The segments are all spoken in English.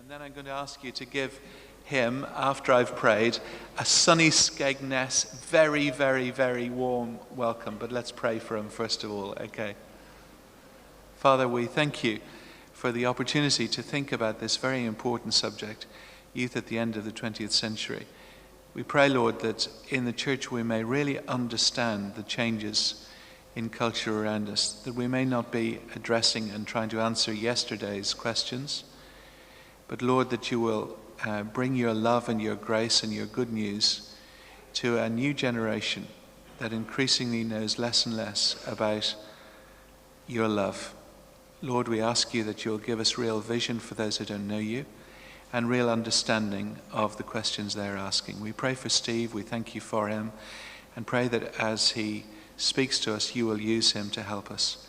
And then I'm going to ask you to give him, after I've prayed, a sunny Skegness, very, very, very warm welcome. But let's pray for him first of all, okay? Father, we thank you for the opportunity to think about this very important subject, youth at the end of the 20th century. We pray, Lord, that in the church we may really understand the changes in culture around us, that we may not be addressing and trying to answer yesterday's questions, but Lord, that you will bring your love and your grace and your good news to a new generation that increasingly knows less and less about your love. Lord, we ask you that you'll give us real vision for those who don't know you and real understanding of the questions they're asking. We pray for Steve, we thank you for him, and pray that as he speaks to us, you will use him to help us,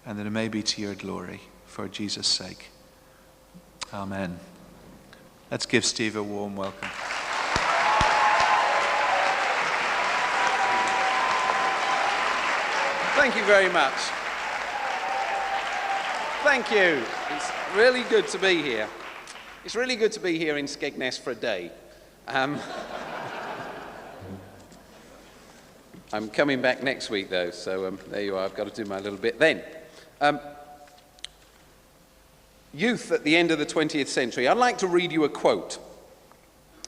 and that it may be to your glory, for Jesus' sake. Amen. Let's give Steve a warm welcome. Thank you very much. Thank you. It's really good to be here. It's really good to be here in Skegness for a day. I'm coming back next week, though, so there you are. I've got to do my little bit then. Youth at the end of the 20th century. I'd like to read you a quote.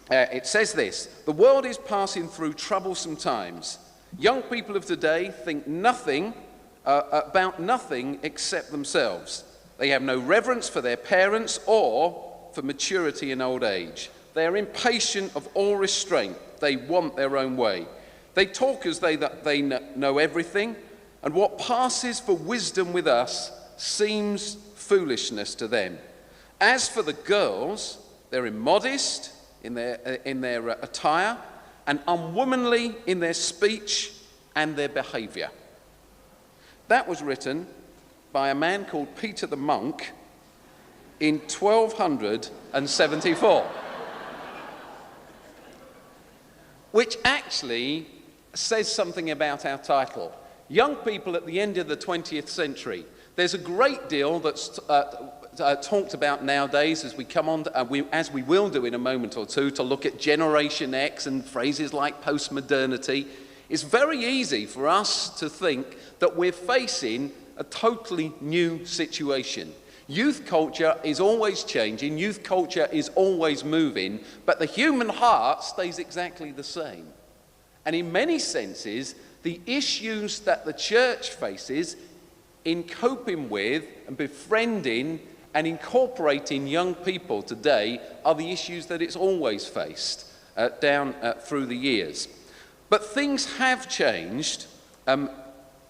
It says this: "The world is passing through troublesome times. Young people of today think about nothing except themselves. They have no reverence for their parents or for maturity in old age. They are impatient of all restraint. They want their own way. They talk as they know everything, and what passes for wisdom with us seems foolishness to them. As for the girls, they're immodest in their attire and unwomanly in their speech and their behavior." That was written by a man called Peter the Monk in 1274, which actually says something about our title. Young people at the end of the 20th century. There's a great deal that's talked about nowadays as we come on, as we will do in a moment or two, to look at Generation X and phrases like postmodernity. It's very easy for us to think that we're facing a totally new situation. Youth culture is always changing, youth culture is always moving, but the human heart stays exactly the same. And in many senses, the issues that the church faces in coping with and befriending and incorporating young people today are the issues that it's always faced down through the years. But things have changed a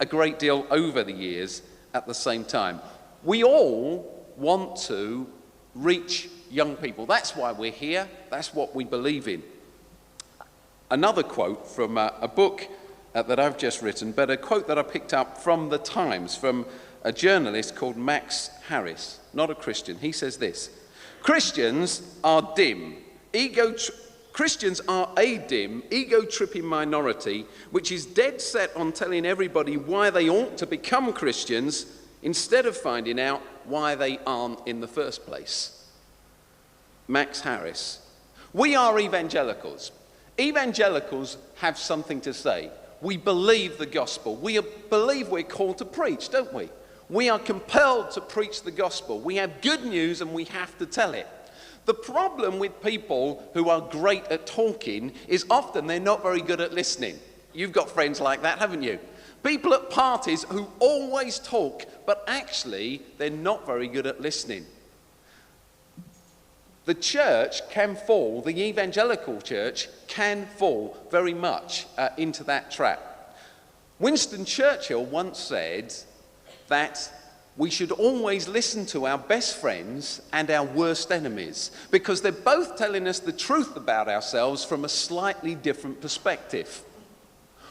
great deal over the years at the same time. We all want to reach young people. That's why we're here. That's what we believe in. Another quote from a book that I've just written, but a quote that I picked up from the Times, from a journalist called Max Harris, not a Christian. He says this: Christians are a dim, ego-tripping minority which is dead set on telling everybody why they ought to become Christians instead of finding out why they aren't in the first place. Max Harris. We are evangelicals. Evangelicals have something to say. We believe the gospel. We believe we're called to preach, don't we? We are compelled to preach the gospel. We have good news and we have to tell it. The problem with people who are great at talking is often they're not very good at listening. You've got friends like that, haven't you? People at parties who always talk, but actually they're not very good at listening. The church can fall, the evangelical church can fall very much into that trap. Winston Churchill once said that we should always listen to our best friends and our worst enemies, because they're both telling us the truth about ourselves from a slightly different perspective.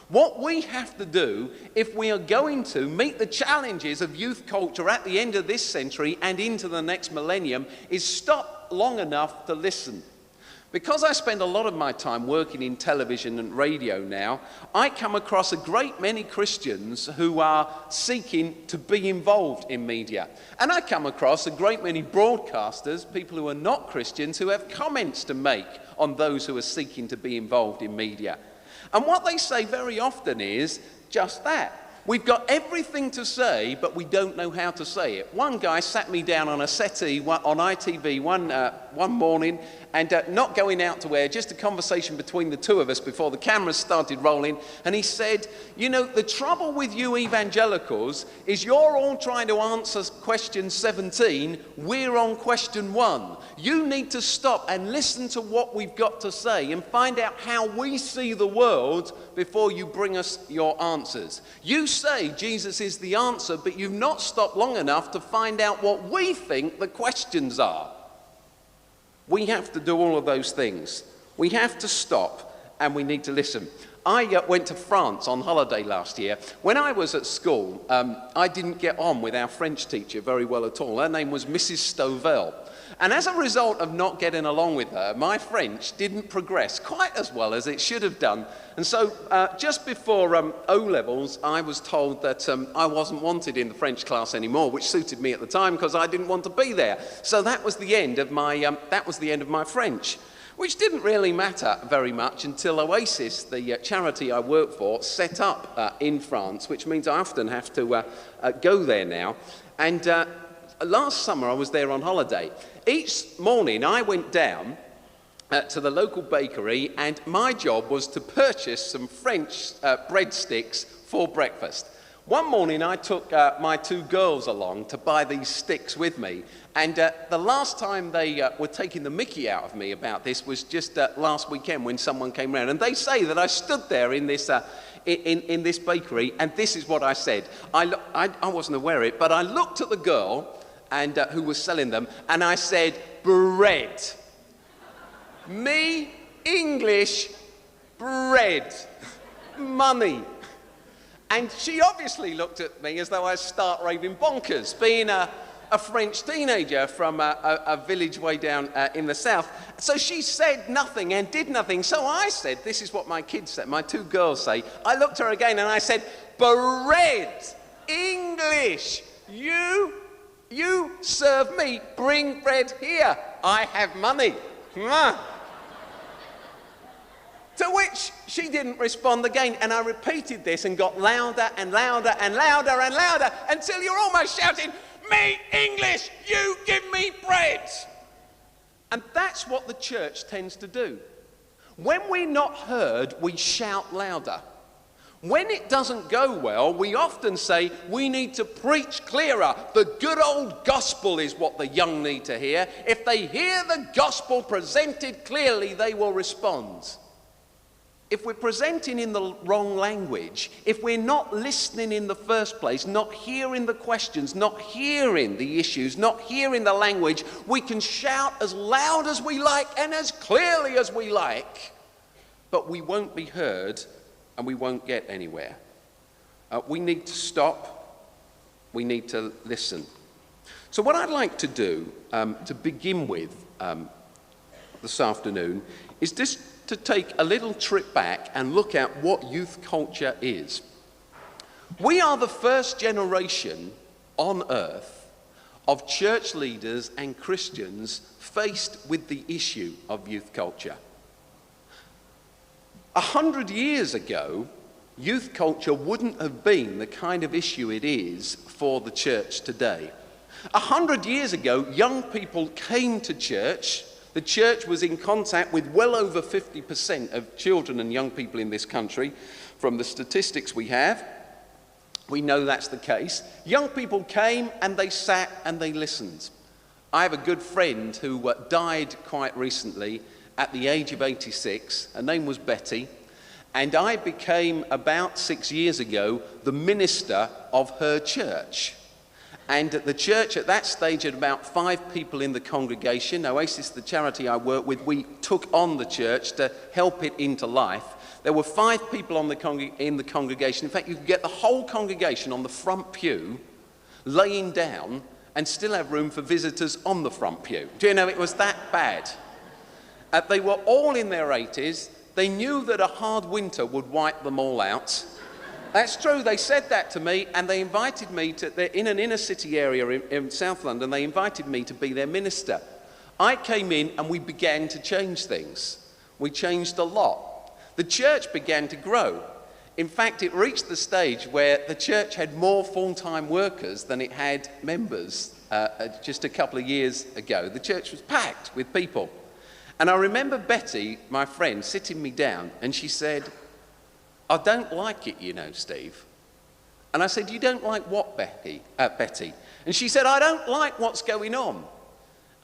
What we have to do if we are going to meet the challenges of youth culture at the end of this century and into the next millennium is stop long enough to listen. Because I spend a lot of my time working in television and radio now, I come across a great many Christians who are seeking to be involved in media. And I come across a great many broadcasters, people who are not Christians, who have comments to make on those who are seeking to be involved in media. And what they say very often is just that. We've got everything to say, but we don't know how to say it. One guy sat me down on a settee on ITV one morning, and not going out to air, just a conversation between the two of us before the cameras started rolling, and he said, you know, the trouble with you evangelicals is you're all trying to answer question 17, we're on question 1. You need to stop and listen to what we've got to say and find out how we see the world before you bring us your answers. You say Jesus is the answer, but you've not stopped long enough to find out what we think the questions are. We have to do all of those things. We have to stop and we need to listen. I went to France on holiday last year. When I was at school, I didn't get on with our French teacher very well at all. Her name was Mrs. Stovell. And as a result of not getting along with her, my French didn't progress quite as well as it should have done. And so just before O-levels, I was told that I wasn't wanted in the French class anymore, which suited me at the time because I didn't want to be there. So that was the end of my French, which didn't really matter very much until Oasis, the charity I work for, set up in France, which means I often have to go there now. And last summer I was there on holiday. Each morning I went down to the local bakery, and my job was to purchase some French breadsticks for breakfast. One morning I took my two girls along to buy these sticks with me, and the last time they were taking the mickey out of me about this was just last weekend when someone came round, and they say that I stood there in this in this bakery, and this is what I said. I wasn't aware of it, but I looked at the girl and who was selling them, and I said, bread. Me, English, bread, money. And she obviously looked at me as though I was stark raving bonkers, being a French teenager from a village way down in the south. So she said nothing and did nothing. So I said, this is what my kids said, my two girls say. I looked at her again and I said, bread, English, you serve me, bring bread here. I have money. To which she didn't respond again, and I repeated this and got louder and louder and louder and louder until you're almost shouting, me English, you give me bread. And that's what the church tends to do. When we're not heard, we shout louder. When it doesn't go well, we often say we need to preach clearer. The good old gospel is what the young need to hear. If they hear the gospel presented clearly, they will respond. If we're presenting in the wrong language, if we're not listening in the first place, not hearing the questions, not hearing the issues, not hearing the language, we can shout as loud as we like and as clearly as we like, but we won't be heard and we won't get anywhere. We need to stop. We need to listen. So what I'd like to do to begin with this afternoon is just to take a little trip back and look at what youth culture is. We are the first generation on earth of church leaders and Christians faced with the issue of youth culture. 100 years ago, youth culture wouldn't have been the kind of issue it is for the church today. 100 years ago, young people came to church. The church was in contact with well over 50% of children and young people in this country. From the statistics we have, we know that's the case. Young people came and they sat and they listened. I have a good friend who died quite recently at the age of 86. Her name was Betty. And I became, about 6 years ago, the minister of her church. And at the church at that stage had about 5 people in the congregation. Oasis, the charity I work with, we took on the church to help it into life. There were 5 people in the congregation. In fact, you could get the whole congregation on the front pew, laying down, and still have room for visitors on the front pew. Do you know, it was that bad. They were all in their 80s. They knew that a hard winter would wipe them all out. That's true, they said that to me, and they invited me to, they're in an inner city area in South London, they invited me to be their minister. I came in and we began to change things. We changed a lot. The church began to grow. In fact, it reached the stage where the church had more full-time workers than it had members just a couple of years ago. The church was packed with people. And I remember Betty, my friend, sitting me down, and she said, "I don't like it, you know, Steve." And I said, "You don't like what, Betty?" And she said, "I don't like what's going on."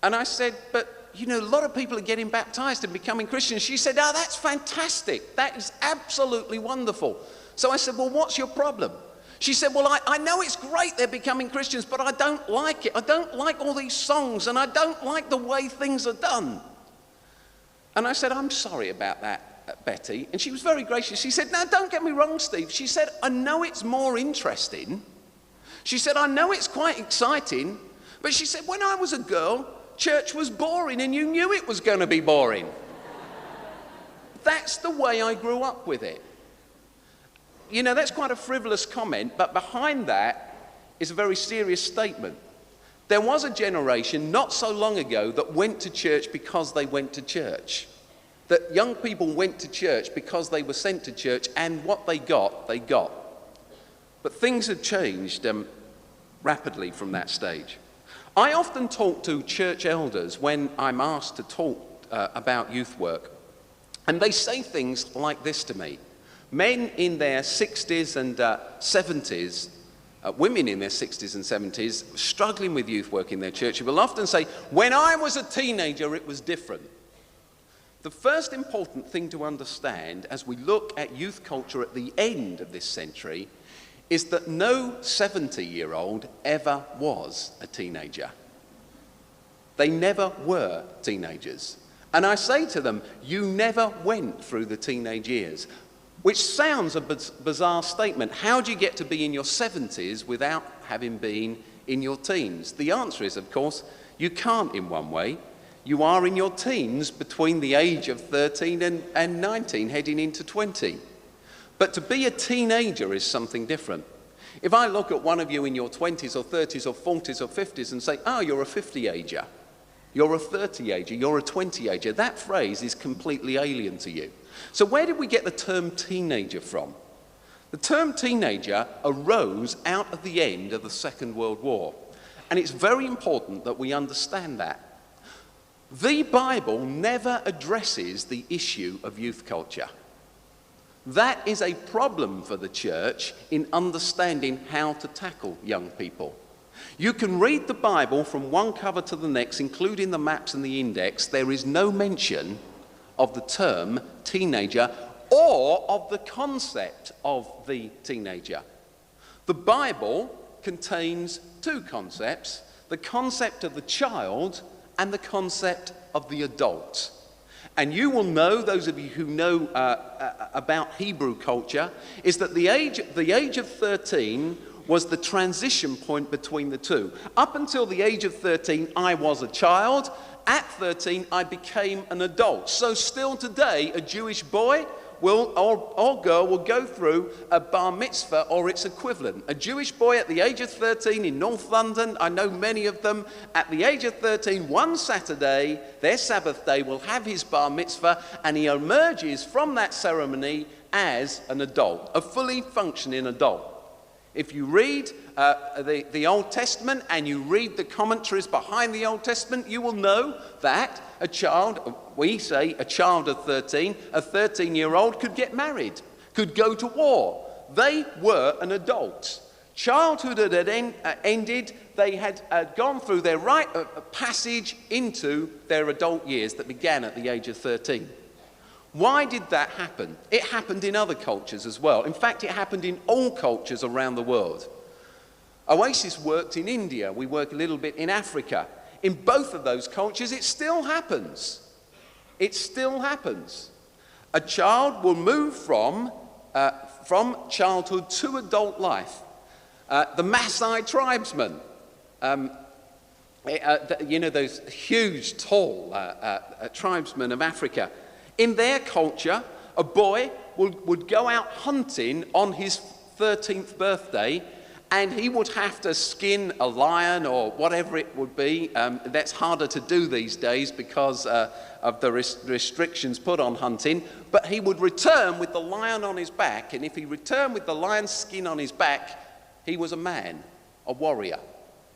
And I said, "But, you know, a lot of people are getting baptized and becoming Christians." She said, "Oh, that's fantastic. That is absolutely wonderful." So I said, "Well, what's your problem?" She said, "Well, I know it's great they're becoming Christians, but I don't like it. I don't like all these songs, and I don't like the way things are done." And I said, "I'm sorry about that, Betty." And she was very gracious. She said, "No, don't get me wrong, Steve." She said, "I know it's more interesting." She said, "I know it's quite exciting." But she said, "When I was a girl, church was boring and you knew it was going to be boring." That's the way I grew up with it. You know, that's quite a frivolous comment, but behind that is a very serious statement. There was a generation not so long ago that went to church because they went to church. That young people went to church because they were sent to church, and what they got, they got. But things have changed rapidly from that stage. I often talk to church elders when I'm asked to talk about youth work, and they say things like this to me. Men in their 60s and 70s, women in their 60s and 70s, struggling with youth work in their church, will often say, "When I was a teenager, it was different." The first important thing to understand as we look at youth culture at the end of this century is that no 70-year-old ever was a teenager. They never were teenagers. And I say to them, you never went through the teenage years. Which sounds a bizarre statement. How do you get to be in your 70s without having been in your teens? The answer is, of course, you can't in one way. You are in your teens between the age of 13 and 19, heading into 20. But to be a teenager is something different. If I look at one of you in your 20s or 30s or 40s or 50s and say, "Oh, you're a 50-ager, you're a 30-ager, you're a 20-ager," that phrase is completely alien to you. So where did we get the term teenager from? The term teenager arose out of the end of the Second World War. And it's very important that we understand that. The Bible never addresses the issue of youth culture. That is a problem for the church in understanding how to tackle young people. You can read the Bible from one cover to the next, including the maps and the index. There is no mention of the term teenager or of the concept of the teenager. The Bible contains two concepts, the concept of the child and the concept of the adult. And you will know, those of you who know about Hebrew culture, is that the age of 13 was the transition point between the two. Up until the age of 13, I was a child. At 13, I became an adult. So still today, a Jewish boy or girl will go through a bar mitzvah or its equivalent. A Jewish boy at the age of 13 in North London, I know many of them, at the age of 13, one Saturday, their Sabbath day, will have his bar mitzvah, and he emerges from that ceremony as an adult, a fully functioning adult. If you read the Old Testament and you read the commentaries behind the Old Testament, you will know that a child, we say a child of 13, a 13-year-old could get married, could go to war. They were an adult. Childhood had ended. They had gone through their rite of passage into their adult years that began at the age of 13. Why did that happen? It happened in other cultures as well. In fact, it happened in all cultures around the world. Oasis worked in India. We work a little bit in Africa. In both of those cultures, it still happens. It still happens. A child will move from childhood to adult life. The Maasai tribesmen, You know, those huge, tall tribesmen of Africa. In their culture, a boy would go out hunting on his 13th birthday, and he would have to skin a lion or whatever it would be. That's harder to do these days because of the restrictions put on hunting. But he would return with the lion on his back, and if he returned with the lion's skin on his back, he was a man, a warrior.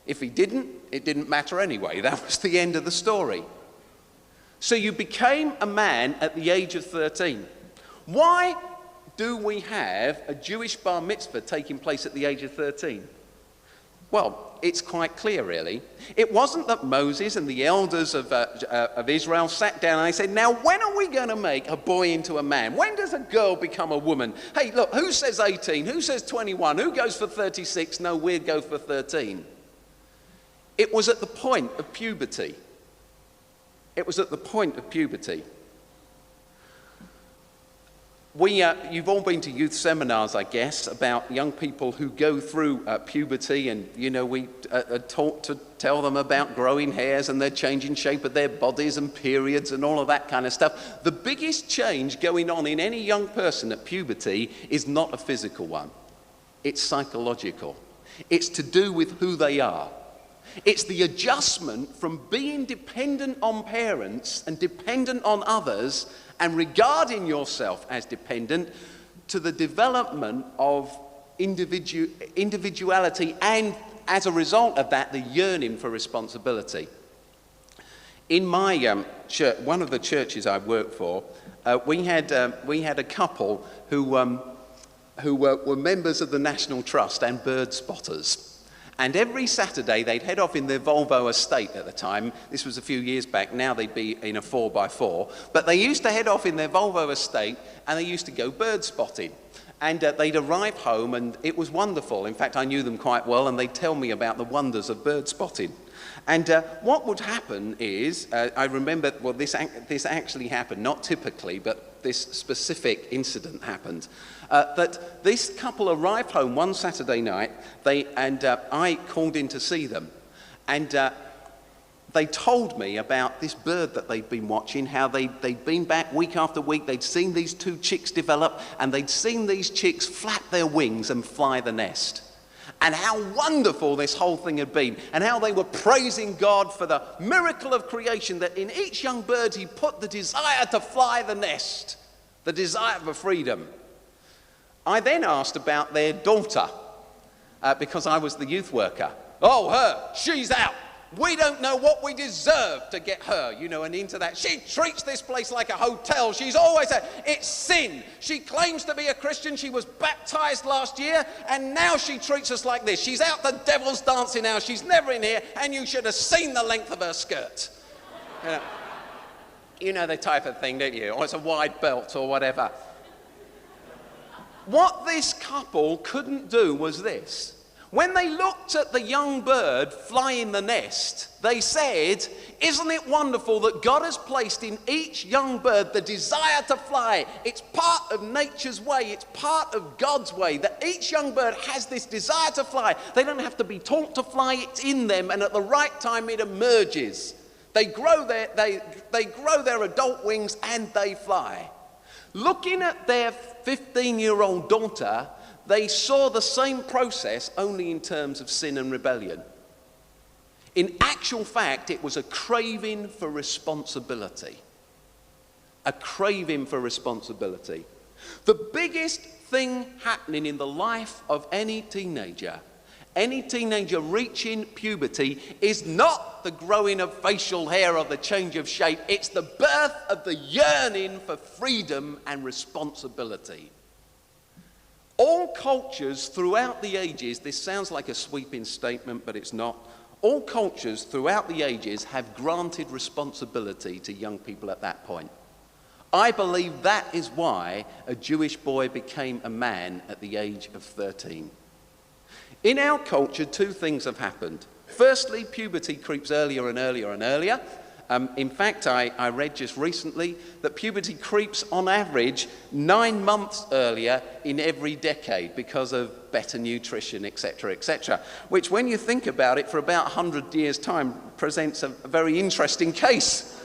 If he didn't, it didn't matter anyway. That was the end of the story. So you became a man at the age of 13. Why do we have a Jewish bar mitzvah taking place at the age of 13? Well, it's quite clear, really. It wasn't that Moses and the elders of Israel sat down and they said, now, when are we going to make a boy into a man? When does a girl become a woman? Hey, look, who says 18? Who says 21? Who goes for 36? No, we'd go for 13. It was at the point of puberty. It was at the point of puberty. You've all been to youth seminars, I guess, about young people who go through puberty, and, you know, we are taught to tell them about growing hairs and their changing shape of their bodies and periods and all of that kind of stuff. The biggest change going on in any young person at puberty is not a physical one. It's psychological. It's to do with who they are. It's the adjustment from being dependent on parents and dependent on others and regarding yourself as dependent to the development of individuality and, as a result of that, the yearning for responsibility. In my church, one of the churches I worked for, we had a couple who were members of the National Trust and bird spotters. And every Saturday, they'd head off in their Volvo estate at the time. This was a few years back. Now they'd be in a 4x4. But they used to head off in their Volvo estate, and they used to go bird spotting. And they'd arrive home, and it was wonderful. In fact, I knew them quite well, and they'd tell me about the wonders of bird spotting. And what would happen is, I remember, well, this actually happened, not typically, but this specific incident happened. That this couple arrived home one Saturday night, I called in to see them, and they told me about this bird that they'd been watching, how they'd been back week after week, they'd seen these two chicks develop, and they'd seen these chicks flap their wings and fly the nest. And how wonderful this whole thing had been, and how they were praising God for the miracle of creation, that in each young bird he put the desire to fly the nest, the desire for freedom. I then asked about their daughter, because I was the youth worker. Oh, her, she's out. We don't know what we deserve to get her, you know, and into that. She treats this place like a hotel. She's always it's sin. She claims to be a Christian. She was baptized last year, and now she treats us like this. She's out the devil's dancing now. She's never in here, and you should have seen the length of her skirt. You know the type of thing, don't you? Or it's a wide belt or whatever. What this couple couldn't do was this. When they looked at the young bird flying the nest, they said, isn't it wonderful that God has placed in each young bird the desire to fly? It's part of nature's way. It's part of God's way, that each young bird has this desire to fly. They don't have to be taught to fly. It's in them, and at the right time it emerges. They grow their adult wings and they fly. Looking at their 15-year-old daughter, they saw the same process, only in terms of sin and rebellion. In actual fact, it was a craving for responsibility. A craving for responsibility. The biggest thing happening in the life of any teenager reaching puberty, is not the growing of facial hair or the change of shape. It's the birth of the yearning for freedom and responsibility. All cultures throughout the ages, this sounds like a sweeping statement, but it's not. All cultures throughout the ages have granted responsibility to young people at that point. I believe that is why a Jewish boy became a man at the age of 13. In our culture, two things have happened. Firstly, puberty creeps earlier and earlier and earlier. In fact, I read just recently that puberty creeps on average 9 months earlier in every decade because of better nutrition, etc., etc., which when you think about it, for about 100 years' time, presents a very interesting case.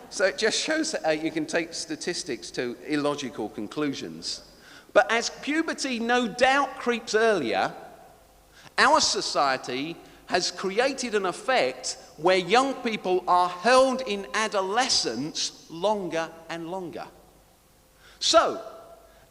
So it just shows that you can take statistics to illogical conclusions. But as puberty no doubt creeps earlier, our society has created an effect where young people are held in adolescence longer and longer. So,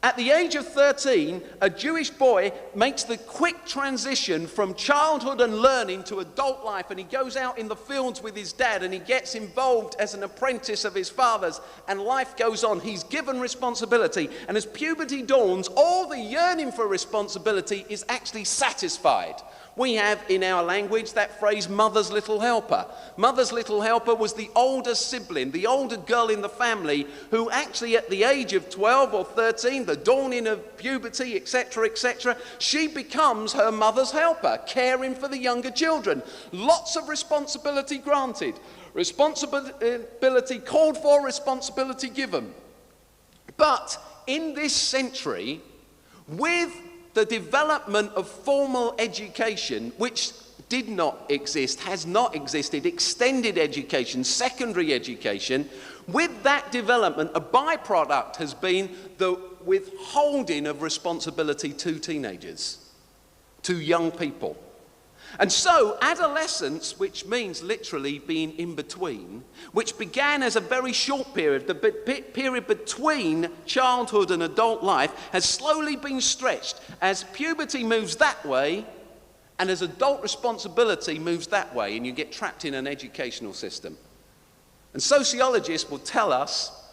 at the age of 13, a Jewish boy makes the quick transition from childhood and learning to adult life, and he goes out in the fields with his dad, and he gets involved as an apprentice of his father's, and life goes on. He's given responsibility, and as puberty dawns, all the yearning for responsibility is actually satisfied. We have in our language that phrase, mother's little helper. Mother's little helper was the older sibling, the older girl in the family, who actually at the age of 12 or 13, the dawning of puberty, etc., etc., she becomes her mother's helper, caring for the younger children. Lots of responsibility granted. Responsibility called for, responsibility given. But in this century, with the development of formal education, which did not exist, has not existed, extended education, secondary education, with that development, a byproduct has been the withholding of responsibility to teenagers, to young people. And so adolescence, which means literally being in between, which began as a very short period, the period between childhood and adult life, has slowly been stretched as puberty moves that way and as adult responsibility moves that way, and you get trapped in an educational system. And sociologists will tell us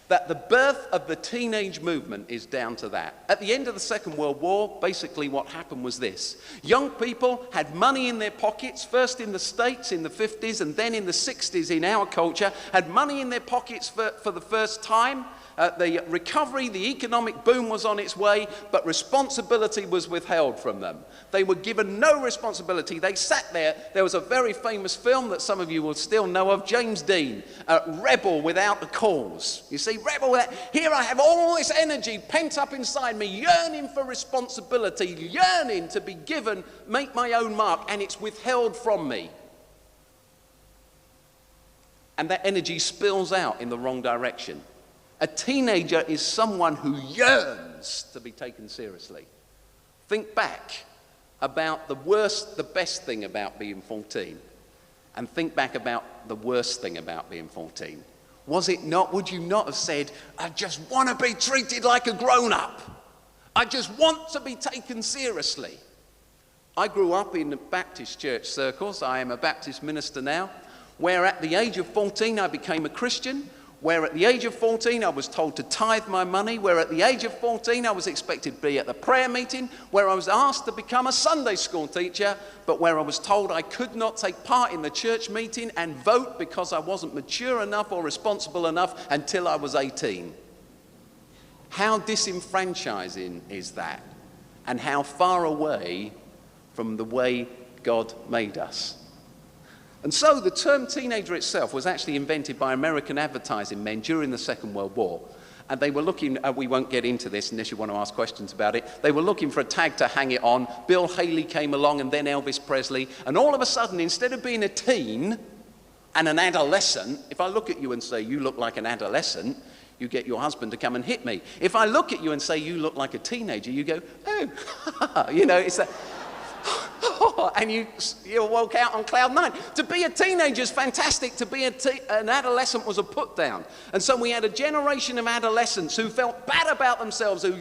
that the birth of the teenage movement is down to that. At the end of the Second World War, basically what happened was this. Young people had money in their pockets, first in the States in the 50s and then in the 60s in our culture, had money in their pockets for the first time. The recovery, the economic boom was on its way, but responsibility was withheld from them. They were given no responsibility. They sat there. There was a very famous film that some of you will still know of, James Dean, Rebel Without a Cause. You see, rebel without... Here I have all this energy pent up inside me, yearning for responsibility, yearning to be given, make my own mark, and it's withheld from me. And that energy spills out in the wrong direction. A teenager is someone who yearns to be taken seriously. Think back about the best thing about being 14, and think back about the worst thing about being 14. Was it not, would you not have said, I just want to be treated like a grown-up. I just want to be taken seriously. I grew up in Baptist church circles. I am a Baptist minister now, where at the age of 14 I became a Christian, where at the age of 14 I was told to tithe my money, where at the age of 14 I was expected to be at the prayer meeting, where I was asked to become a Sunday school teacher, but where I was told I could not take part in the church meeting and vote because I wasn't mature enough or responsible enough until I was 18. How disenfranchising is that? And how far away from the way God made us? And so the term teenager itself was actually invented by American advertising men during the Second World War. And they were looking, we won't get into this unless you want to ask questions about it, they were looking for a tag to hang it on. Bill Haley came along and then Elvis Presley. And all of a sudden, instead of being a teen and an adolescent, if I look at you and say, you look like an adolescent, you get your husband to come and hit me. If I look at you and say, you look like a teenager, you go, oh, you know, it's that... and you'll walk out on cloud nine. To be a teenager is fantastic. To be an adolescent was a put down. And so we had a generation of adolescents who felt bad about themselves, who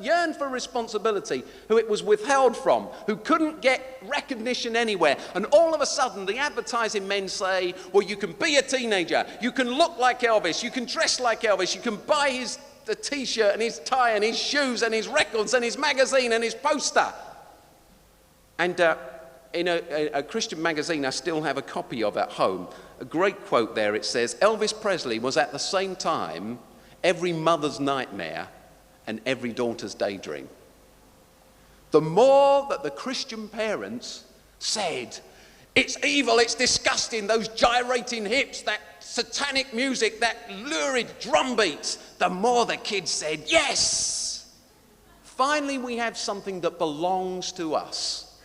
yearned for responsibility, who it was withheld from, who couldn't get recognition anywhere. And all of a sudden, the advertising men say, well, you can be a teenager. You can look like Elvis. You can dress like Elvis. You can buy the T-shirt and his tie and his shoes and his records and his magazine and his poster. And in a Christian magazine I still have a copy of at home, a great quote there. It says, Elvis Presley was at the same time every mother's nightmare and every daughter's daydream. The more that the Christian parents said, It's evil, it's disgusting, those gyrating hips, that satanic music, that lurid drum beats. The more the kids said, yes! Finally, we have something that belongs to us.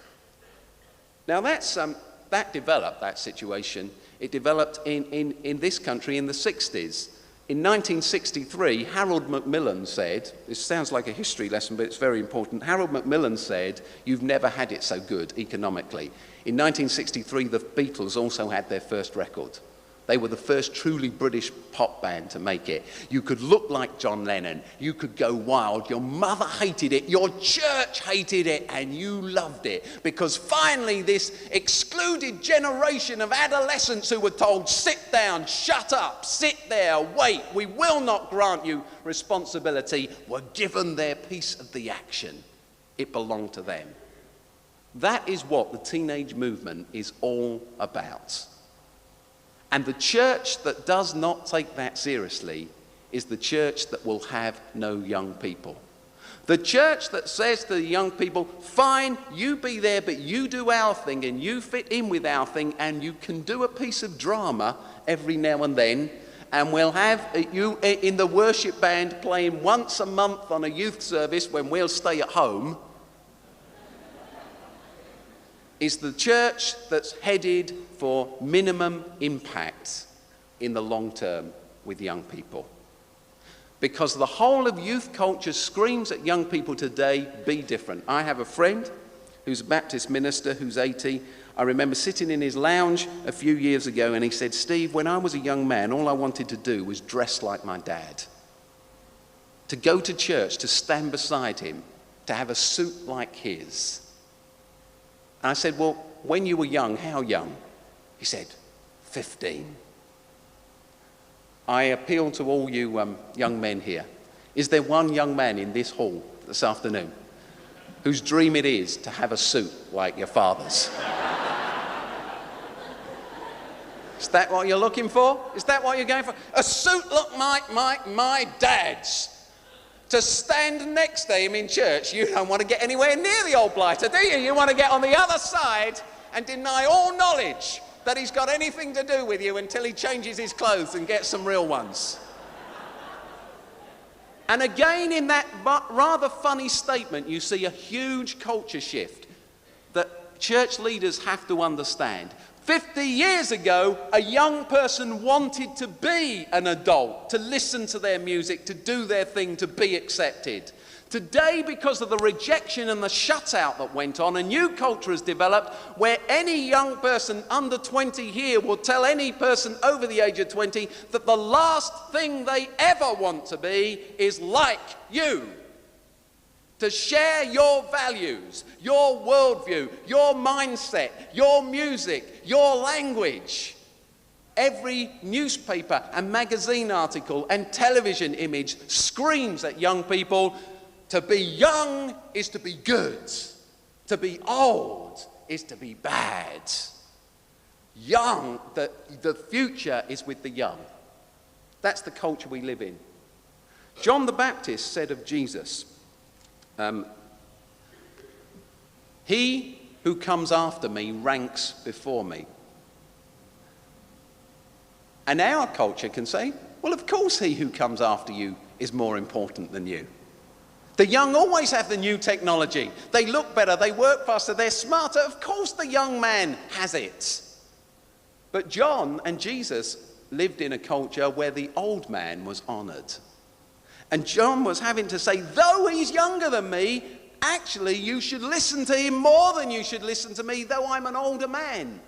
Now that developed, that situation, it developed in this country in the 60s. In 1963, Harold Macmillan said, this sounds like a history lesson, but it's very important. Harold Macmillan said, you've never had it so good economically. In 1963, the Beatles also had their first record. They were the first truly British pop band to make it. You could look like John Lennon. You could go wild. Your mother hated it. Your church hated it. And you loved it. Because finally this excluded generation of adolescents who were told, sit down, shut up, sit there, wait. We will not grant you responsibility, were given their piece of the action. It belonged to them. That is what the teenage movement is all about. And the church that does not take that seriously is the church that will have no young people. The church that says to the young people, fine, you be there, but you do our thing and you fit in with our thing and you can do a piece of drama every now and then, and we'll have you in the worship band playing once a month on a youth service when we'll stay at home, is the church that's headed for minimum impact in the long term with young people. Because the whole of youth culture screams at young people today, be different. I have a friend who's a Baptist minister who's 80. I remember sitting in his lounge a few years ago and he said, Steve, when I was a young man, all I wanted to do was dress like my dad. To go to church, to stand beside him, to have a suit like his. And I said, well, when you were young, how young? He said, 15. I appeal to all you young men here. Is there one young man in this hall this afternoon whose dream it is to have a suit like your father's? Is that what you're looking for? Is that what you're going for? A suit look like my dad's. To stand next to him in church, you don't want to get anywhere near the old blighter, do you? You want to get on the other side and deny all knowledge that he's got anything to do with you until he changes his clothes and gets some real ones. And again, in that rather funny statement, you see a huge culture shift that church leaders have to understand. 50 years ago, a young person wanted to be an adult, to listen to their music, to do their thing, to be accepted. Today, because of the rejection and the shutout that went on, a new culture has developed where any young person under 20 here will tell any person over the age of 20 that the last thing they ever want to be is like you. To share your values, your worldview, your mindset, your music, your language. Every newspaper and magazine article and television image screams at young people, to be young is to be good. To be old is to be bad. Young, the future is with the young. That's the culture we live in. John the Baptist said of Jesus, he who comes after me ranks before me. And our culture can say, well, of course he who comes after you is more important than you. The young always have the new technology. They look better, they work faster, they're smarter. Of course the young man has it. But John and Jesus lived in a culture where the old man was honored. And John was having to say, though he's younger than me, actually you should listen to him more than you should listen to me, though I'm an older man.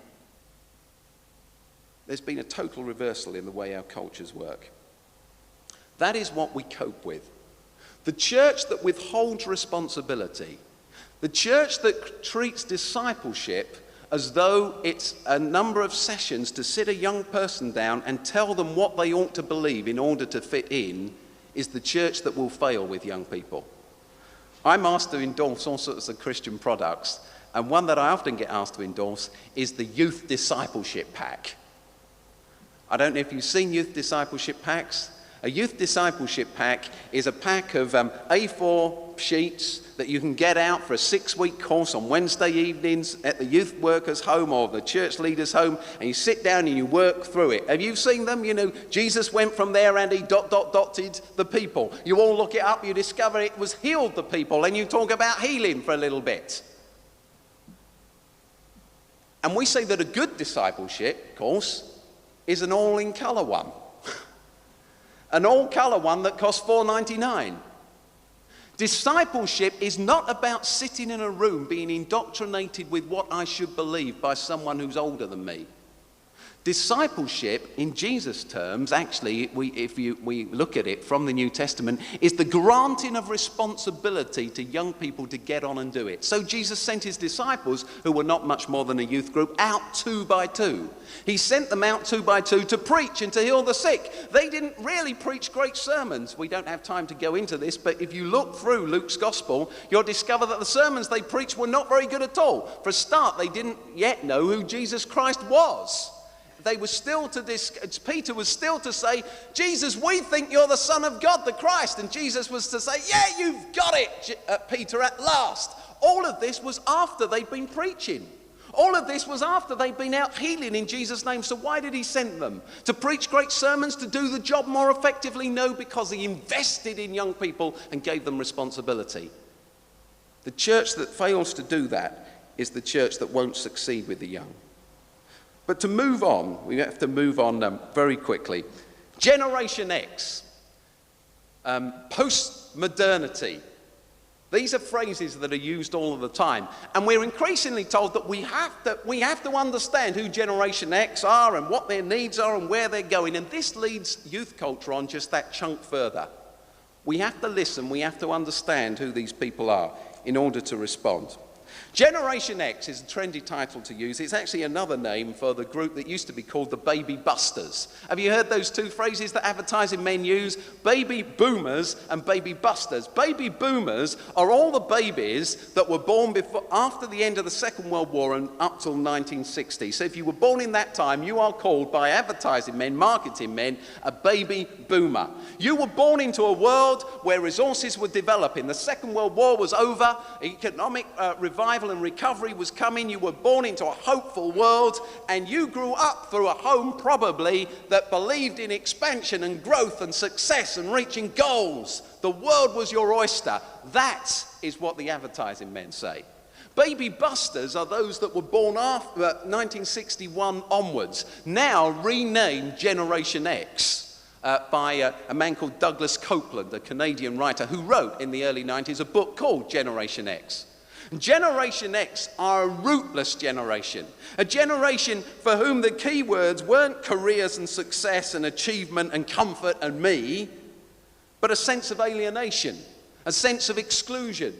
There's been a total reversal in the way our cultures work. That is what we cope with. The church that withholds responsibility, the church that treats discipleship as though it's a number of sessions to sit a young person down and tell them what they ought to believe in order to fit in, is the church that will fail with young people. I'm asked to endorse all sorts of Christian products, and one that I often get asked to endorse is the Youth Discipleship Pack. I don't know if you've seen Youth Discipleship Packs. A youth discipleship pack is a pack of A4 sheets that you can get out for a 6-week course on Wednesday evenings at the youth worker's home or the church leader's home, and you sit down and you work through it. Have you seen them? You know, Jesus went from there and he dotted the people. You all look it up, you discover it was healed the people, and you talk about healing for a little bit. And we say that a good discipleship course is an all-in-colour one. An all-colour one that costs $4.99. Discipleship is not about sitting in a room being indoctrinated with what I should believe by someone who's older than me. Discipleship, in Jesus' terms, actually, if we look at it from the New Testament, is the granting of responsibility to young people to get on and do it. So Jesus sent his disciples, who were not much more than a youth group, out 2 by 2. He sent them out 2 by 2 to preach and to heal the sick. They didn't really preach great sermons. We don't have time to go into this, but if you look through Luke's gospel, you'll discover that the sermons they preached were not very good at all. For a start, they didn't yet know who Jesus Christ was. They were still Peter was still to say, Jesus, we think you're the Son of God, the Christ. And Jesus was to say, yeah, you've got it, Peter, at last. All of this was after they'd been preaching. All of this was after they'd been out healing in Jesus' name. So why did he send them? To preach great sermons, to do the job more effectively? No, because he invested in young people and gave them responsibility. The church that fails to do that is the church that won't succeed with the young. But to move on, we have to move on very quickly. Generation X, post-modernity. These are phrases that are used all of the time. And we're increasingly told that we have to understand who Generation X are and what their needs are and where they're going. And this leads youth culture on just that chunk further. We have to listen, we have to understand who these people are in order to respond. Generation X is a trendy title to use. It's actually another name for the group that used to be called the Baby Busters. Have you heard those 2 phrases that advertising men use? Baby boomers and baby busters. Baby boomers are all the babies that were born after the end of the Second World War and up till 1960. So if you were born in that time, you are called by advertising men, marketing men, a baby boomer. You were born into a world where resources were developing. The Second World War was over, economic revival and recovery was coming. You were born into a hopeful world, and you grew up through a home probably that believed in expansion and growth and success and reaching goals. The world was your oyster. That is what the advertising men say. Baby busters are those that were born after 1961 onwards, now renamed Generation X. By a man called Douglas Copeland, a Canadian writer who wrote in the early 90s a book called Generation X. Generation X are a rootless generation, a generation for whom the key words weren't careers and success and achievement and comfort and me, but a sense of alienation, a sense of exclusion.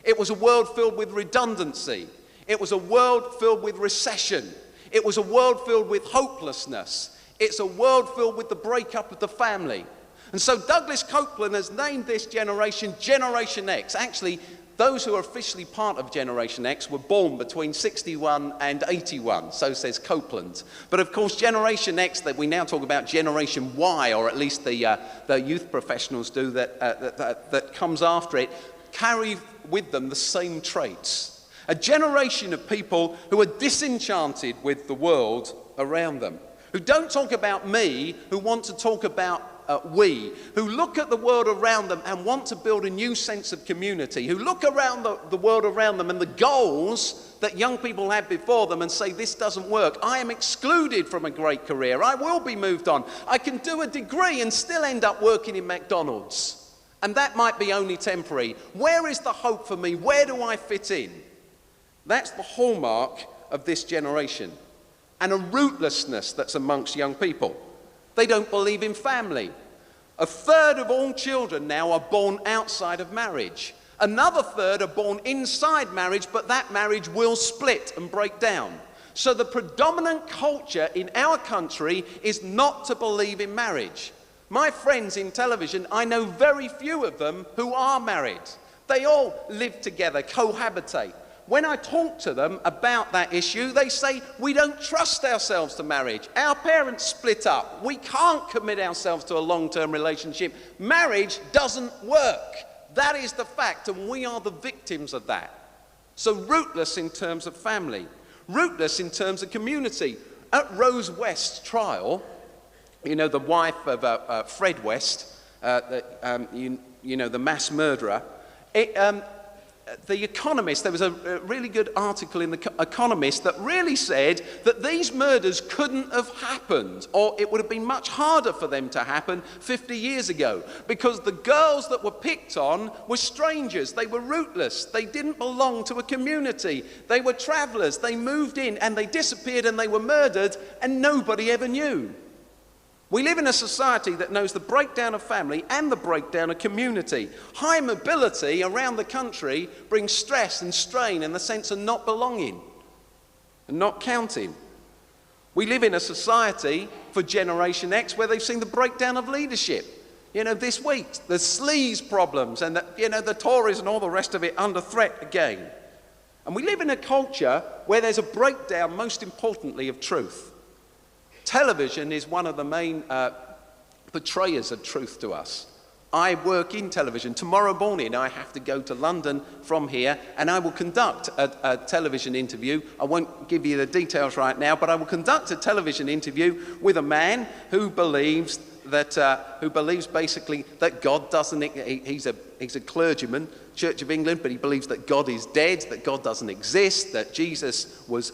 It was a world filled with redundancy. It was a world filled with recession. It was a world filled with hopelessness. It's a world filled with the breakup of the family. And so Douglas Copeland has named this generation Generation X. Actually, those who are officially part of Generation X were born between 61 and 81, so says Copeland. But of course, Generation X, that we now talk about Generation Y, or at least the youth professionals do that comes after it, carry with them the same traits. A generation of people who are disenchanted with the world around them, who don't talk about me, who want to talk about we, who look at the world around them and want to build a new sense of community, who look around the world around them and the goals that young people have before them and say, this doesn't work. I am excluded from a great career. I will be moved on. I can do a degree and still end up working in McDonald's. And that might be only temporary. Where is the hope for me? Where do I fit in? That's the hallmark of this generation. And a rootlessness that's amongst young people. They don't believe in family. 1/3 of all children now are born outside of marriage. Another 1/3 are born inside marriage, but that marriage will split and break down. So the predominant culture in our country is not to believe in marriage. My friends in television, I know very few of them who are married. They all live together, cohabitate. when I talk to them about that issue, they say, we don't trust ourselves to marriage. Our parents split up. We can't commit ourselves to a long-term relationship. Marriage doesn't work. That is the fact, and we are the victims of that. So rootless in terms of family, rootless in terms of community. At Rose West's trial, you know, the wife of Fred West, you know, the mass murderer, The Economist, there was a really good article in The Economist that really said that these murders couldn't have happened, or it would have been much harder for them to happen 50 years ago, because the girls that were picked on were strangers. They were rootless. They didn't belong to a community. They were travelers. They moved in and they disappeared and they were murdered and nobody ever knew. We live in a society that knows the breakdown of family and the breakdown of community. High mobility around the country brings stress and strain and the sense of not belonging and not counting. We live in a society for Generation X where they've seen the breakdown of leadership. You know, this week, the sleaze problems and the Tories and all the rest of it under threat again. And we live in a culture where there's a breakdown, most importantly, of truth. Television is one of the main portrayers of truth to us. I work in television. Tomorrow morning I have to go to London from here and I will conduct a television interview. I won't give you the details right now, but I will conduct a television interview with a man who believes basically that God doesn't, he's a clergyman, Church of England, but he believes that God is dead, that God doesn't exist, that Jesus was,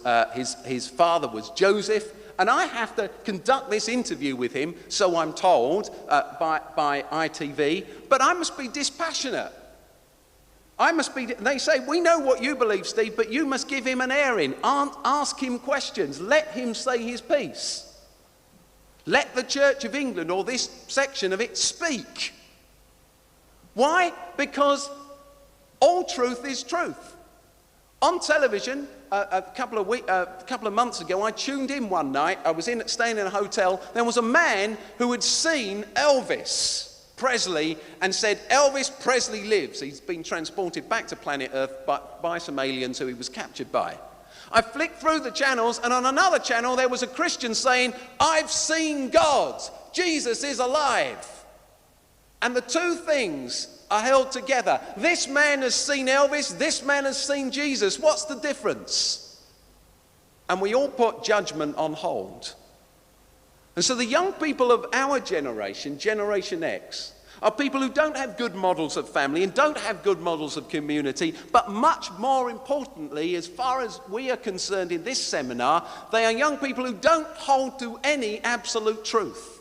his father was Joseph. And I have to conduct this interview with him, so I'm told, by ITV, but I must be dispassionate. They say, we know what you believe, Steve, but you must give him an airing. Ask him questions. Let him say his piece. Let the Church of England, or this section of it, speak. Why? Because all truth is truth. On television, a couple of months ago, I tuned in one night. I was staying in a hotel. There was a man who had seen Elvis Presley and said, Elvis Presley lives. He's been transported back to planet Earth by some aliens who he was captured by. I flicked through the channels, and on another channel, there was a Christian saying, I've seen God. Jesus is alive. And the two things are held together. This man has seen Elvis, this man has seen Jesus. What's the difference? And we all put judgment on hold. And so the young people of our generation, Generation X, are people who don't have good models of family and don't have good models of community, but much more importantly, as far as we are concerned in this seminar, they are young people who don't hold to any absolute truth.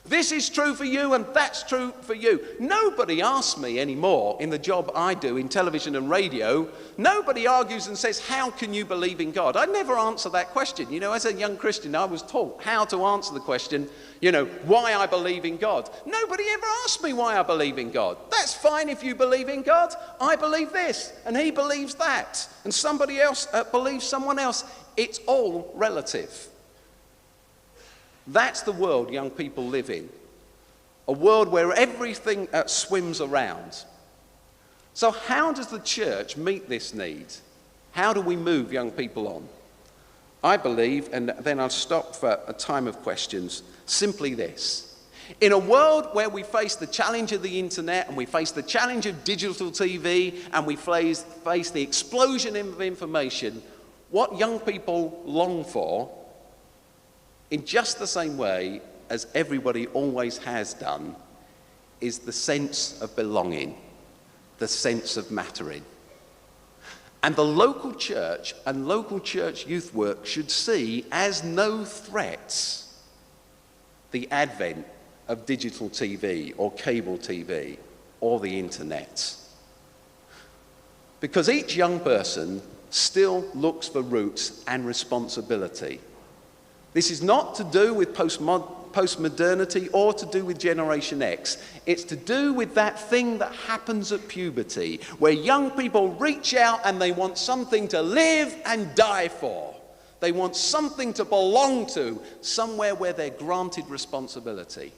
This is true for you and that's true for you. Nobody asks me anymore in the job I do in television and radio, nobody argues and says, how can you believe in God? I never answer that question. You know, as a young Christian, I was taught how to answer the question, you know, why I believe in God. Nobody ever asked me why I believe in God. That's fine if you believe in God. I believe this and he believes that and somebody else believes someone else. It's all relative. That's the world young people live in. A world where everything swims around. So how does the church meet this need? How do we move young people on? I believe, and then I'll stop for a time of questions, simply this. In a world where we face the challenge of the internet and we face the challenge of digital TV and we face the explosion of information, what young people long for, in just the same way as everybody always has done, is the sense of belonging, the sense of mattering. And the local church and local church youth work should see as no threats the advent of digital TV or cable TV or the internet. Because each young person still looks for roots and responsibility. This is not to do with postmodernity or to do with Generation X. It's to do with that thing that happens at puberty, where young people reach out and they want something to live and die for. They want something to belong to, somewhere where they're granted responsibility.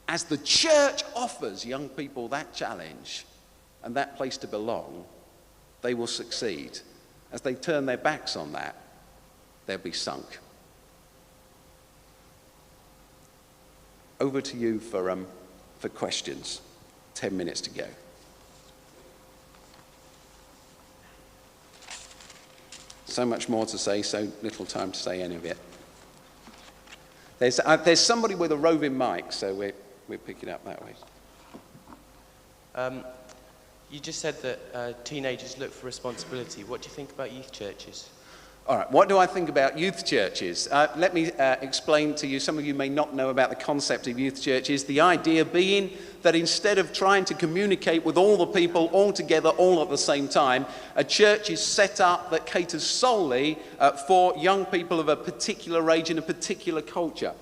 As the church offers young people that challenge and that place to belong, they will succeed. as they turn their backs on that, they'll be sunk. Over to you for questions. 10 minutes to go. So much more to say, so little time to say any of it. There's somebody with a roving mic, so we're picking up that way. You just said that teenagers look for responsibility. What do you think about youth churches? All right, what do I think about youth churches? Let me explain to you. Some of you may not know about the concept of youth churches. The idea being that instead of trying to communicate with all the people all together, all at the same time, a church is set up that caters solely for young people of a particular age in a particular culture.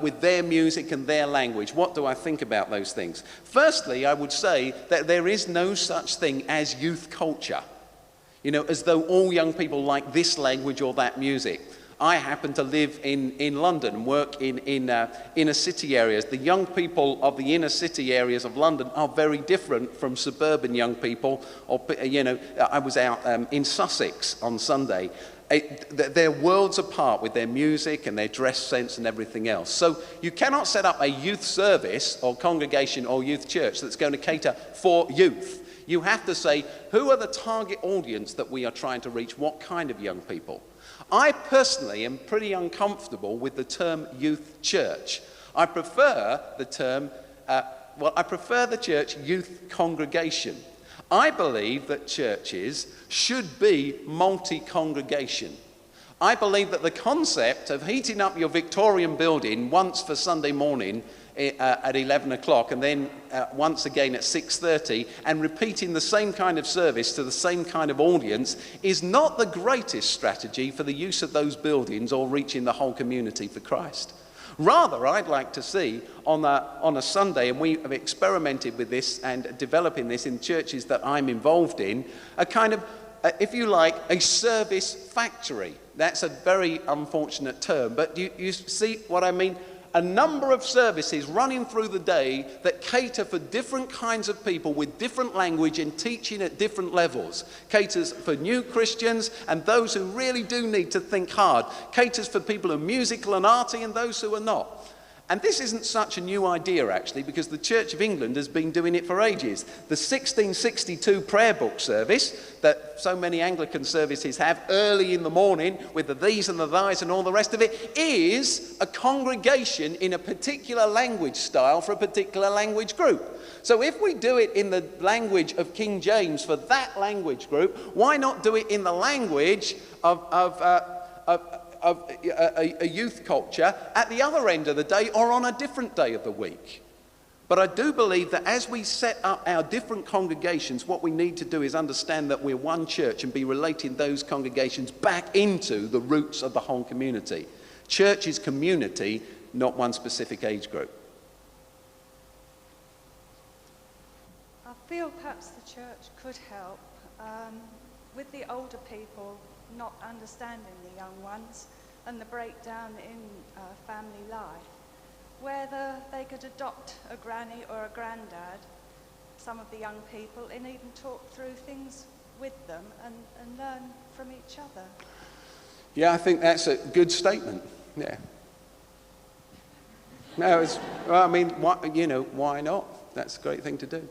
With their music and their language. What do I think about those things? Firstly, I would say that there is no such thing as youth culture. You know, as though all young people like this language or that music. I happen to live in London and work in inner city areas. The young people of the inner city areas of London are very different from suburban young people. Or, you know, I was out in Sussex on Sunday. They're worlds apart with their music and their dress sense and everything else. So you cannot set up a youth service or congregation or youth church that's going to cater for youth. You have to say, who are the target audience that we are trying to reach? What kind of young people? I personally am pretty uncomfortable with the term youth church. I prefer the term, I prefer the church youth congregation. I believe that churches should be multi-congregation. I believe that the concept of heating up your Victorian building once for Sunday morning at 11 o'clock and then once again at 6:30 and repeating the same kind of service to the same kind of audience is not the greatest strategy for the use of those buildings or reaching the whole community for Christ. Rather, I'd like to see on a Sunday, and we have experimented with this and developing this in churches that I'm involved in, a kind of, if you like, a service factory. That's a very unfortunate term, but you see what I mean? A number of services running through the day that cater for different kinds of people with different language and teaching at different levels. Caters for new Christians and those who really do need to think hard. Caters for people who are musical and arty and those who are not. And this isn't such a new idea, actually, because the Church of England has been doing it for ages. The 1662 prayer book service that so many Anglican services have early in the morning with the these and the thys and all the rest of it is a congregation in a particular language style for a particular language group. So if we do it in the language of King James for that language group, why not do it in the language of a youth culture at the other end of the day or on a different day of the week? But I do believe that as we set up our different congregations, what we need to do is understand that we're one church and be relating those congregations back into the roots of the whole community. Church is community, not one specific age group. I feel perhaps the church could help with the older people not understanding the young ones and the breakdown in family life, whether they could adopt a granny or a granddad, some of the young people, and even talk through things with them and learn from each other. Yeah, I think that's a good statement. Yeah. No, well, I mean, why not? That's a great thing to do.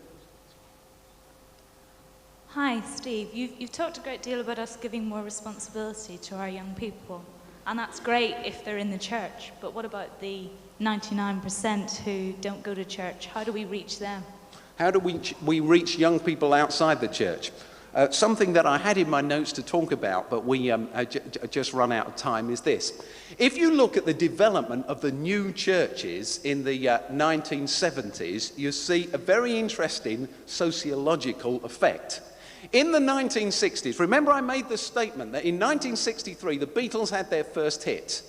Hi, Steve. You've talked a great deal about us giving more responsibility to our young people, and that's great if they're in the church, but what about the 99% who don't go to church? How do we reach them? How do we reach young people outside the church? Something that I had in my notes to talk about, but we just run out of time, is this. If you look at the development of the new churches in the 1970s, you see a very interesting sociological effect. In the 1960s, remember I made the statement that in 1963 the Beatles had their first hit.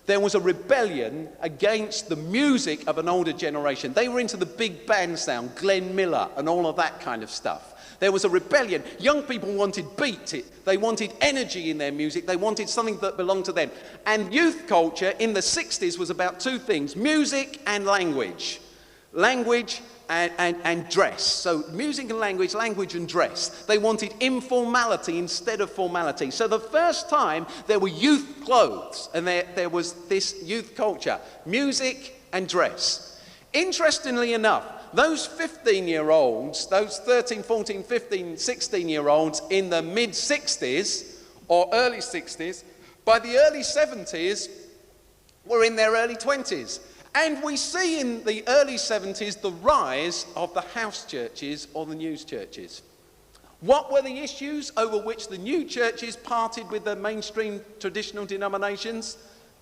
There was a rebellion against the music of an older generation. They were into the big band sound, Glenn Miller and all of that kind of stuff. There was a rebellion. Young people wanted beat. They wanted energy in their music. They wanted something that belonged to them. And youth culture in the 60s was about two things, music and language. language and dress. So music and language, language and dress. They wanted informality instead of formality. So the first time there were youth clothes and there was this youth culture, music and dress. Interestingly enough, those 15-year-olds, those 13, 14, 15, 16-year-olds in the mid-60s or early 60s, by the early 70s were in their early 20s. And we see in the early 70s the rise of the house churches or the news churches. What were the issues over which the new churches parted with the mainstream traditional denominations?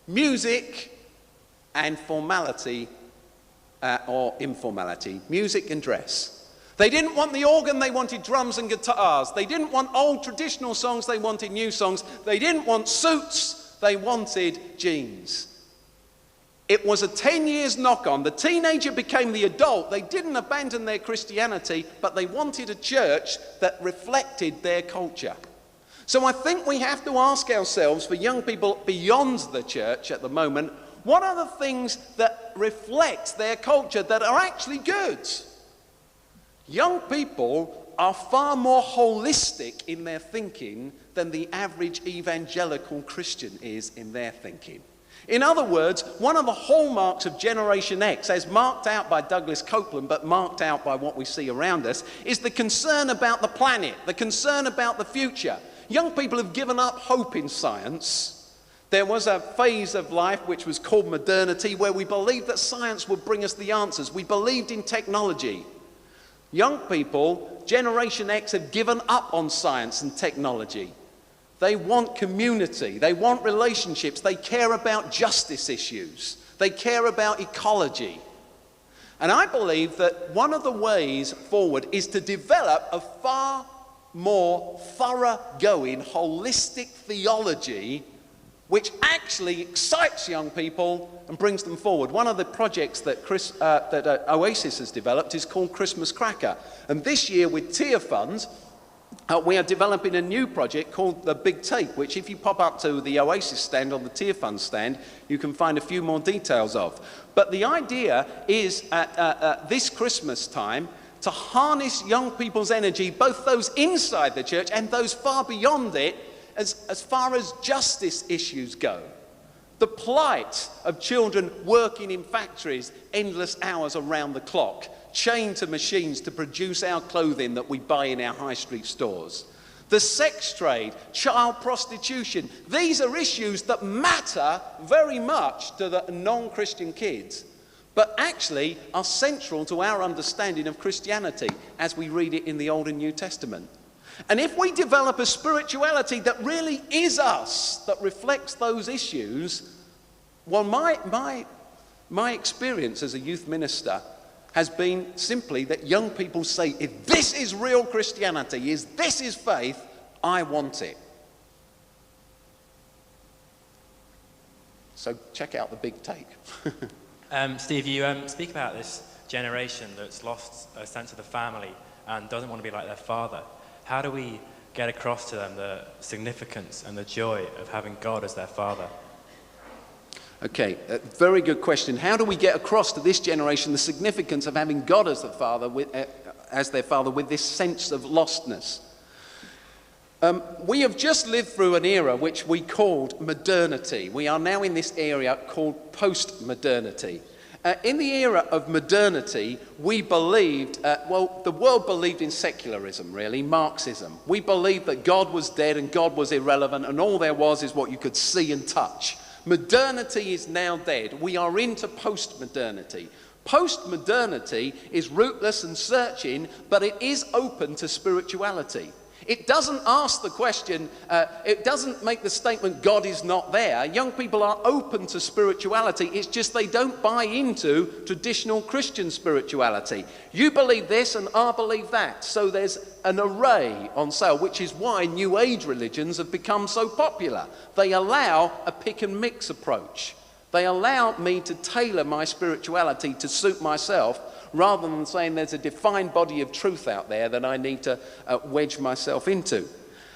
Music and formality or informality. Music and dress. They didn't want the organ, they wanted drums and guitars. They didn't want old traditional songs, they wanted new songs. They didn't want suits, they wanted jeans. It was a 10 years knock-on. The teenager became the adult. They didn't abandon their Christianity, but they wanted a church that reflected their culture. So I think we have to ask ourselves, for young people beyond the church at the moment, what are the things that reflect their culture that are actually good? Young people are far more holistic in their thinking than the average evangelical Christian is in their thinking. In other words, one of the hallmarks of Generation X, as marked out by Douglas Copeland, but marked out by what we see around us, is the concern about the planet, the concern about the future. Young people have given up hope in science. There was a phase of life which was called modernity, where we believed that science would bring us the answers. We believed in technology. Young people, Generation X, have given up on science and technology. They want community, they want relationships, they care about justice issues, they care about ecology. And I believe that one of the ways forward is to develop a far more thoroughgoing, holistic theology which actually excites young people and brings them forward. One of the projects that Oasis has developed is called Christmas Cracker. And this year with Tier Funds, we are developing a new project called The Big Take, which if you pop up to the Oasis stand on the Tier Fund stand, you can find a few more details of. But the idea is at this Christmas time to harness young people's energy, both those inside the church and those far beyond it, as far as justice issues go. The plight of children working in factories endless hours around the clock, chained to machines to produce our clothing that we buy in our high street stores. The sex trade, child prostitution, these are issues that matter very much to the non-Christian kids, but actually are central to our understanding of Christianity as we read it in the Old and New Testament. And if we develop a spirituality that really is us, that reflects those issues, well, my experience as a youth minister has been simply that young people say, if this is real Christianity, if this is faith, I want it. So check out The Big Take. Steve, you speak about this generation that's lost a sense of the family and doesn't want to be like their father. How do we get across to them the significance and the joy of having God as their father? Okay, very good question. How do we get across to this generation the significance of having God as their father with this sense of lostness? We have just lived through an era which we called modernity. We are now in this area called post-modernity. In the era of modernity, we believed, the world believed in secularism, really, Marxism. We believed that God was dead and God was irrelevant and all there was is what you could see and touch. Modernity is now dead. We are into post-modernity. Post-modernity is rootless and searching, but it is open to spirituality. It doesn't ask the question, it doesn't make the statement, God is not there. Young people are open to spirituality. It's just they don't buy into traditional Christian spirituality. You believe this and I believe that. So there's an array on sale, which is why New Age religions have become so popular. They allow a pick and mix approach. They allow me to tailor my spirituality to suit myself, rather than saying there's a defined body of truth out there that I need to wedge myself into.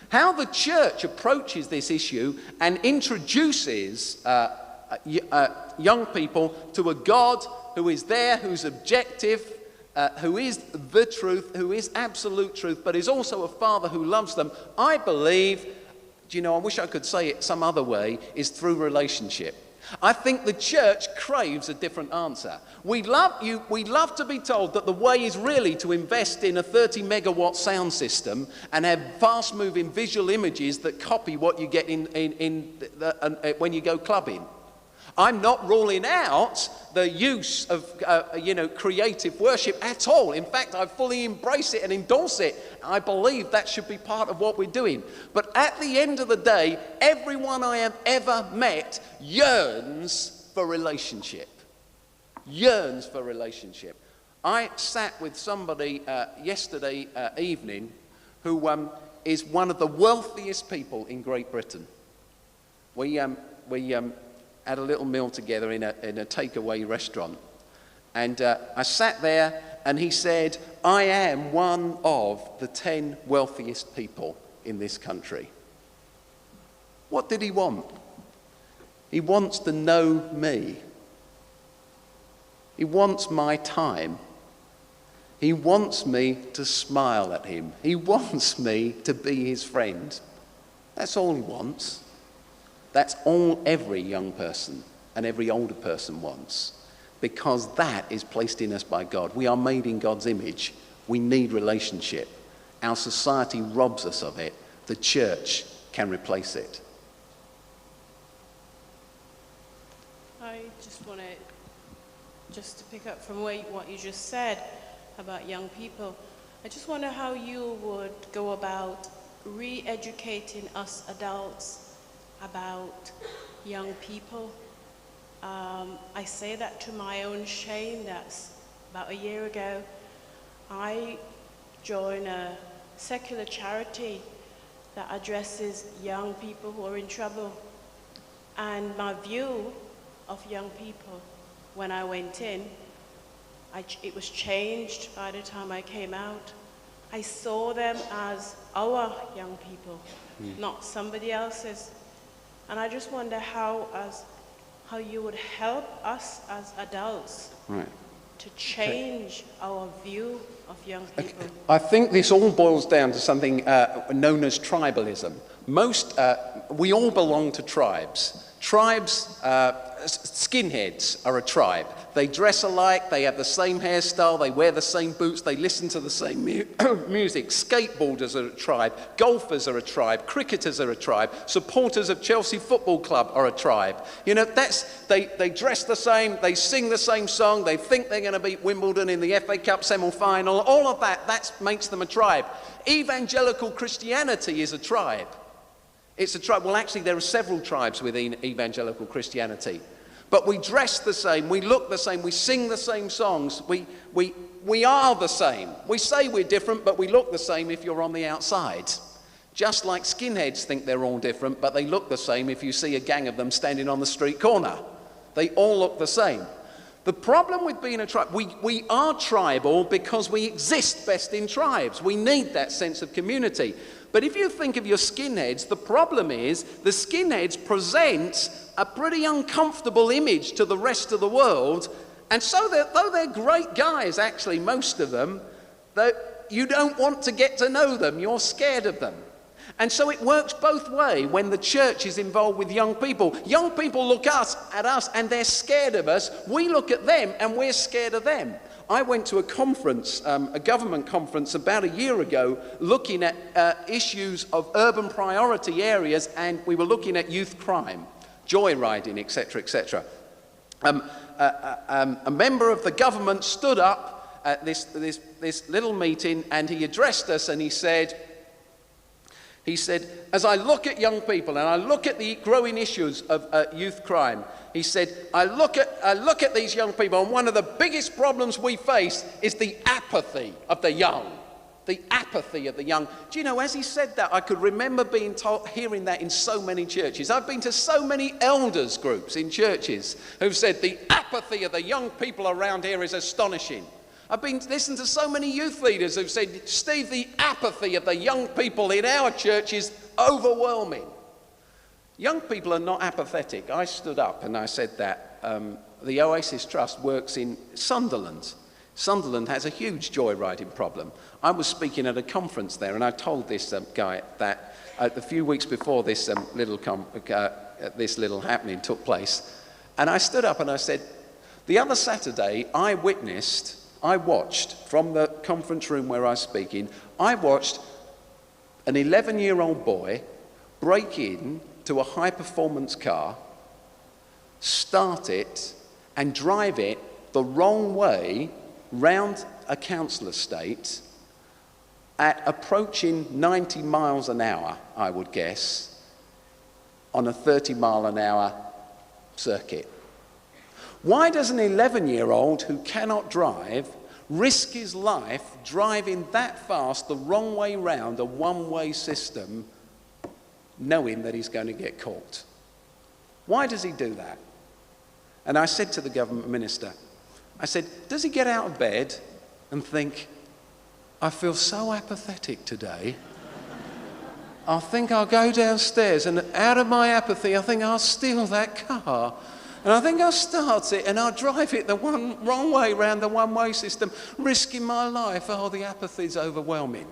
How the church approaches this issue and introduces young people to a God who is there, who's objective, who is the truth, who is absolute truth, but is also a Father who loves them, I believe, I wish I could say it some other way, is through relationship. I think the church craves a different answer. We love to be told that the way is really to invest in a 30 megawatt sound system and have fast moving visual images that copy what you get when you go clubbing. I'm not ruling out the use of, creative worship at all. In fact, I fully embrace it and endorse it. I believe that should be part of what we're doing. But at the end of the day, everyone I have ever met yearns for relationship. Yearns for relationship. I sat with somebody yesterday evening who is one of the wealthiest people in Great Britain. We had a little meal together in a takeaway restaurant. And I sat there and he said, I am one of the 10 wealthiest people in this country. What did he want? He wants to know me. He wants my time. He wants me to smile at him. He wants me to be his friend. That's all he wants. That's all every young person and every older person wants, because that is placed in us by God. We are made in God's image. We need relationship. Our society robs us of it. The church can replace it. I just want to pick up from what you just said about young people. I just wonder how you would go about re-educating us adults about young people. I say that to my own shame. That's about a year ago. I joined a secular charity that addresses young people who are in trouble. And my view of young people when I went in, it was changed by the time I came out. I saw them as our young people, not somebody else's. And I just wonder how you would help us as adults to change our view of young people. I think this all boils down to something known as tribalism. We all belong to tribes. Tribes, skinheads are a tribe. They dress alike, they have the same hairstyle, they wear the same boots, they listen to the same music. Skateboarders are a tribe, golfers are a tribe, cricketers are a tribe, supporters of Chelsea Football Club are a tribe. They dress the same, they sing the same song, they think they're going to beat Wimbledon in the FA Cup semi-final. All of that makes them a tribe. Evangelical Christianity is a tribe. It's a tribe. Well, actually, there are several tribes within evangelical Christianity. But we dress the same, we look the same, we sing the same songs, we are the same. We say we're different, but we look the same if you're on the outside. Just like skinheads think they're all different, but they look the same if you see a gang of them standing on the street corner. They all look the same. The problem with being a tribe, we are tribal because we exist best in tribes. We need that sense of community. But if you think of your skinheads, the problem is the skinheads present a pretty uncomfortable image to the rest of the world. And so though they're great guys, actually, most of them, you don't want to get to know them. You're scared of them. And so it works both ways when the church is involved with young people. Young people look at us and they're scared of us. We look at them and we're scared of them. I went to a conference, a government conference about a year ago, looking at issues of urban priority areas, and we were looking at youth crime, joyriding, etc., etc. A member of the government stood up at this little meeting, and he addressed us, and he said, as I look at young people and I look at the growing issues of youth crime, he said, I look at these young people, and one of the biggest problems we face is the apathy of the young. The apathy of the young. Do you know, as he said that, I could remember hearing that in so many churches. I've been to so many elders groups in churches who've said the apathy of the young people around here is astonishing. I've listened to so many youth leaders who've said, Steve, the apathy of the young people in our church is overwhelming. Young people are not apathetic. I stood up and I said that the Oasis Trust works in Sunderland. Sunderland has a huge joyriding problem. I was speaking at a conference there, and I told this guy that a few weeks before this little happening took place, and I stood up and I said, the other Saturday I watched from the conference room where I was speaking, I watched an 11-year-old boy break in to a high-performance car, start it, and drive it the wrong way round a council estate at approaching 90 miles an hour, I would guess, on a 30-mile-an-hour circuit. Why does an 11-year-old who cannot drive risk his life driving that fast the wrong way round a one-way system, knowing that he's going to get caught? Why does he do that? And I said to the government minister, I said, does he get out of bed and think, I feel so apathetic today, I think I'll go downstairs and out of my apathy, I think I'll steal that car. And I think I'll start it and I'll drive it the wrong way round the one-way system, risking my life. Oh, the apathy's overwhelming.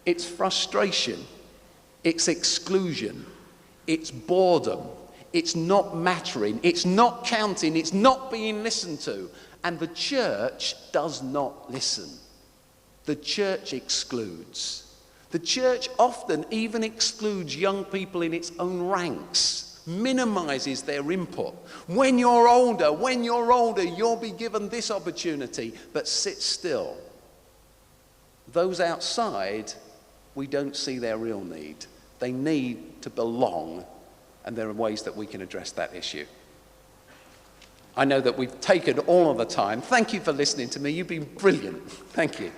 It's frustration. It's exclusion. It's boredom. It's not mattering. It's not counting. It's not being listened to. And the church does not listen. The church excludes. The church often even excludes young people in its own ranks, minimizes their input. When you're older, you'll be given this opportunity, but sit still. Those outside, we don't see their real need. They need to belong, and there are ways that we can address that issue. I know that we've taken all of the time. Thank you for listening to me. You've been brilliant. Thank you.